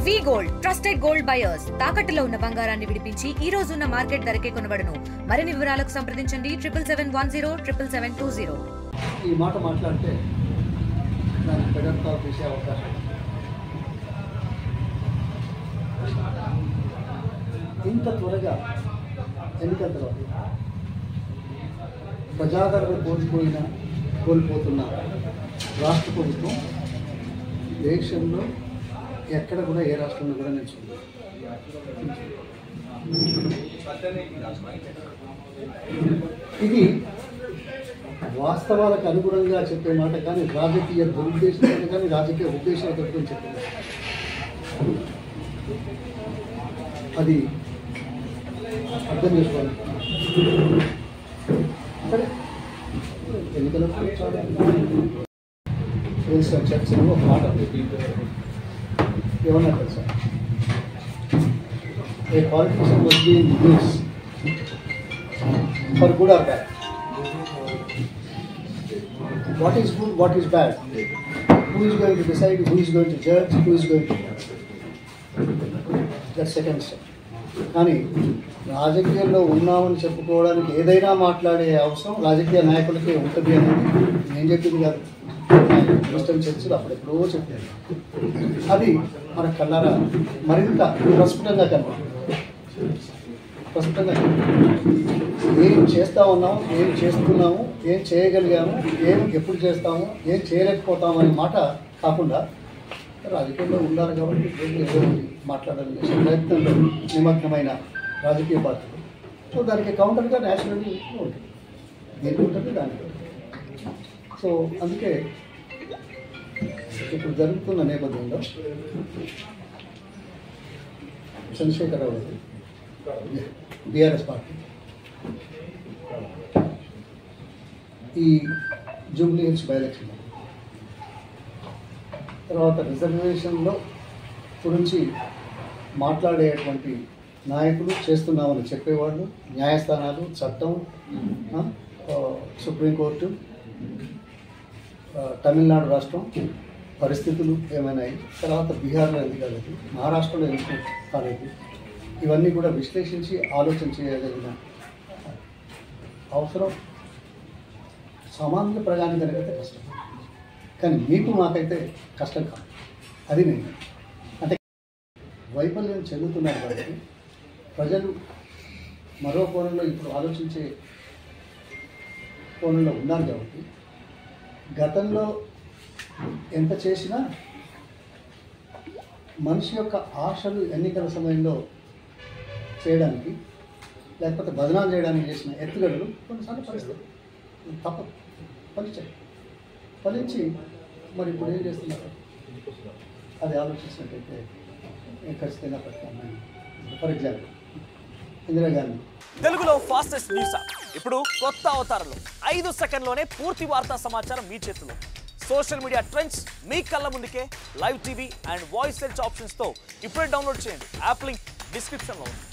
వి gold trusted gold buyers తాకట్టులో ఉన్న బంగారాన్ని విడిపించి ఈ రోజు ఉన్న మార్కెట్ ధరకే కొనబడును. మరిన్ని వివరాలకు సంప్రదించండి 7771077720. ఈ మాట మాట్లాడితే దాన్ని పెడతా చేసే అవకాశం. ఇంత త్వరగా ఎన్నికల తర్వాత ప్రజాదరణ కోల్పోతున్న రాష్ట్ర ప్రభుత్వం దేశంలో ఎక్కడ కూడా ఏ రాష్ట్రంలో కూడా నేను చూడలేదు. ఇది వాస్తవాలకు అనుగుణంగా చెప్పే మాట కానీ రాజకీయ దురుద్దేశంతో కానీ రాజకీయ ఉద్దేశాలతో చెప్పే మాట. అది అర్థం చేసుకోవాలి. సరే ఎన్నికలకు తెలుసా చర్చలో ఒక మాట ఏమన్నా తెలుసా, a politician was being used for good or bad. What is good, what is bad? Who is going to decide, who is going to judge, who is going to judge? That's second step. కానీ రాజకీయాల్లో ఉన్నామని చెప్పుకోవడానికి ఏదైనా మాట్లాడే అవసరం రాజకీయ నాయకులకే ఉంటుంది అనేది నేను చెప్పింది కాదు. క్రిస్టియన్ చర్చలు అప్పుడెప్పుడో చెప్పాను. అది మన కళ్ళారా మరింత ప్రస్ఫుటంగా ఏం చేస్తూ ఉన్నాము, ఏం చేస్తున్నాము, ఏం చేయగలిగాము, ఏం ఎప్పుడు చేస్తాము, ఏం చేయలేకపోతాము అనే మాట కాకుండా రాజకీయంలో ఉండాలి కాబట్టి మాట్లాడాలని ప్రయత్నంలో నిమగ్నమైన రాజకీయ పార్టీలు. సో దానికి కౌంటర్గా నేషనల్ ఉంటుంది, దేనికి ఉంటుంది దానికి. సో అందుకే ఇప్పుడు జరుగుతున్న నేపథ్యంలో చంద్రశేఖరరావు బీఆర్ఎస్ పార్టీ ఈ జూబ్లీ హిల్స్ బై ఎలక్షన్ తర్వాత రిజర్వేషన్లో గురించి మాట్లాడేటువంటి నాయకులు, చేస్తున్నామని చెప్పేవాళ్ళు, న్యాయస్థానాలు, చట్టం, సుప్రీంకోర్టు, తమిళనాడు రాష్ట్రం పరిస్థితులు ఏమైనాయి, తర్వాత బీహార్లో ఎందుకు కాలేదు, మహారాష్ట్రలో ఎందుకు కాలేదు, ఇవన్నీ కూడా విశ్లేషించి ఆలోచన చేయగలిగిన అవసరం సామాన్య ప్రజానికైతే కష్టం. కానీ మీకు మాకైతే కష్టం కాదు. అది నేను అంటే వైఫల్యం చెందుతున్నారు కాబట్టి ప్రజలు మరో కోణంలో ఇప్పుడు ఆలోచించే కోణంలో ఉన్నారు కాబట్టి గతంలో ఎంత చేసినా మనిషి యొక్క ఆశలు ఎన్నికల సమయంలో చేయడానికి లేకపోతే బదనాలు చేయడానికి చేసిన ఎత్తుగడలు కొన్నిసార్లు పరిస్థితి తప్పదు, ఫలించి మరి ఇప్పుడు ఏం చేస్తున్నారు అది ఆలోచించినట్టయితే ఖచ్చితంగా పెడతాను. ఫర్ ఎగ్జాంపుల్ ఇందిరాగాంధీ తెలుగులో ఫాస్టెస్ట్ న్యూస్ ఇప్పుడు కొత్త అవతారంలో 5 సెకండ్లోనే పూర్తి వార్తా సమాచారం మీ చేతిలో. సోషల్ మీడియా ట్రెండ్స్ మీ కళ్ళ ముందుకే live TV and voice search ఆప్షన్స్తో ఇప్పుడే డౌన్లోడ్ చేయండి. యాప్ లింక్ డిస్క్రిప్షన్లో ఉంది.